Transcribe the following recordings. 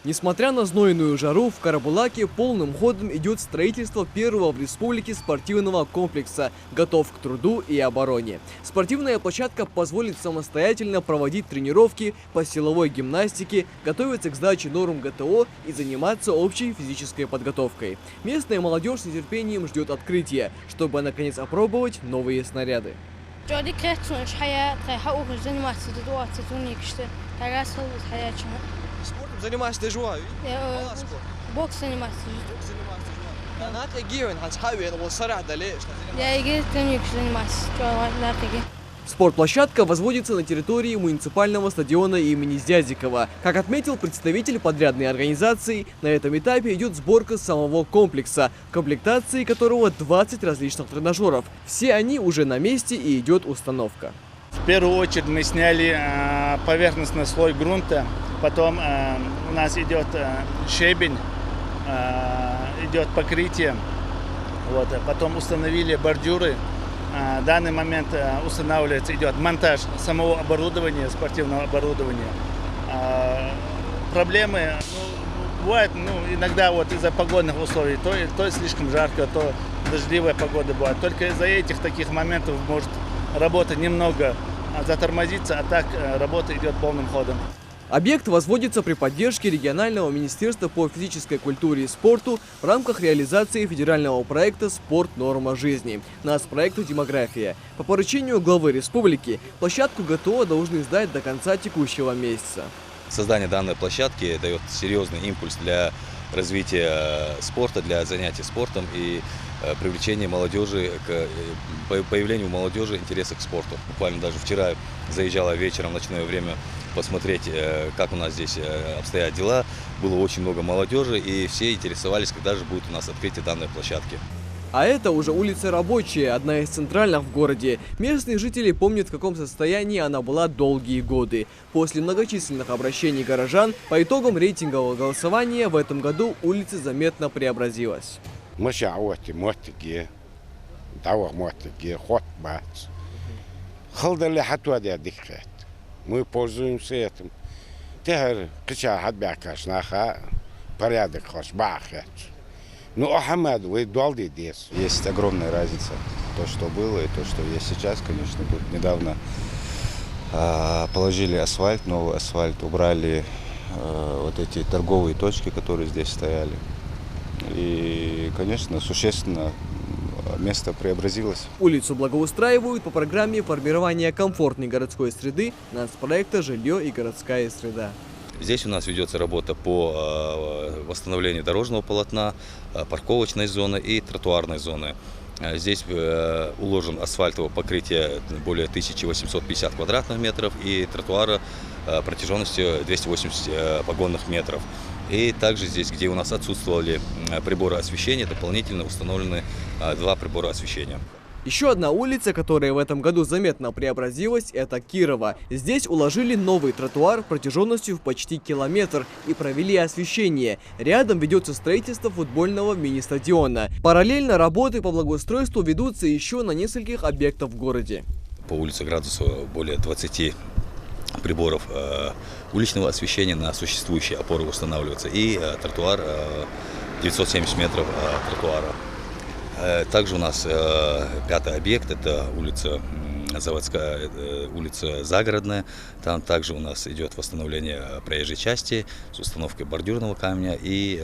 Несмотря на знойную жару, в Карабулаке полным ходом идет строительство первого в республике спортивного комплекса, готов к труду и обороне. Спортивная площадка позволит самостоятельно проводить тренировки по силовой гимнастике, готовиться к сдаче норм ГТО и заниматься общей физической подготовкой. Местная молодежь с нетерпением ждет открытия, чтобы наконец опробовать новые снаряды. Спортом занимаешься ты живой? بوكس занимаюсь. أنا أتلاقيه هنحاول والصراحة ده ليش؟ Я играю тренинг занимаюсь. Спортплощадка возводится на территории муниципального стадиона имени Зязикова. Как отметил представитель подрядной организации, на этом этапе идет сборка самого комплекса, в комплектации которого 20 различных тренажеров. Все они уже на месте и идет установка. В первую очередь мы сняли поверхностный слой грунта, потом у нас идет щебень, идет покрытие, вот, потом установили бордюры. В данный момент устанавливается, идет монтаж самого оборудования, спортивного оборудования. Проблемы бывают иногда вот из-за погодных условий, то слишком жарко, то дождливая погода бывает. Только из-за этих таких моментов может работа немного затормозиться, а так работа идет полным ходом. Объект возводится при поддержке регионального министерства по физической культуре и спорту в рамках реализации федерального проекта «Спорт. Норма жизни» нацпроекта «Демография». По поручению главы республики площадку ГТО должны сдать до конца текущего месяца. Создание данной площадки дает серьезный импульс для развития спорта, для занятий спортом и привлечения молодежи, к появлению молодежи интереса к спорту. Буквально даже вчера заезжала вечером в ночное время посмотреть, как у нас здесь обстоят дела. Было очень много молодежи, и все интересовались, когда же будет у нас открытие данной площадки. А это уже улица Рабочая, одна из центральных в городе. Местные жители помнят, в каком состоянии она была долгие годы. После многочисленных обращений горожан, по итогам рейтингового голосования в этом году улица заметно преобразилась. Мы пользуемся этим. Порядок. Есть огромная разница. То, что было, и то, что есть сейчас, конечно. Тут недавно положили асфальт, новый асфальт, убрали вот эти торговые точки, которые здесь стояли. И, конечно, существенно место преобразилось. Улицу благоустраивают по программе формирования комфортной городской среды нацпроекта «Жилье и городская среда». Здесь у нас ведется работа по восстановлению дорожного полотна, парковочной зоны и тротуарной зоны. Здесь уложен асфальтовое покрытие более 1850 квадратных метров и тротуара протяженностью 280 погонных метров. И также здесь, где у нас отсутствовали приборы освещения, дополнительно установлены 2 прибора освещения. Еще одна улица, которая в этом году заметно преобразилась, это Кирова. Здесь уложили новый тротуар протяженностью в почти километр и провели освещение. Рядом ведется строительство футбольного мини-стадиона. Параллельно работы по благоустройству ведутся еще на нескольких объектах в городе. По улице Градусова более 20 приборов уличного освещения на существующие опоры устанавливаются. И тротуар 970 метров тротуара. Также у нас 5-й объект, это улица Заводская, улица Загородная. Там также у нас идет восстановление проезжей части с установкой бордюрного камня и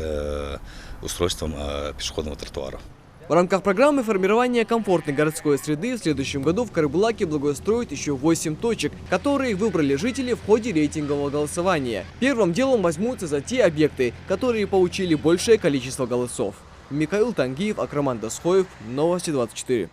устройством пешеходного тротуара. В рамках программы формирования комфортной городской среды в следующем году в Карабулаке благоустроят еще 8 точек, которые выбрали жители в ходе рейтингового голосования. Первым делом возьмутся за те объекты, которые получили большее количество голосов. Михаил Тангиев, Акраман Дасхоев, Новости 24.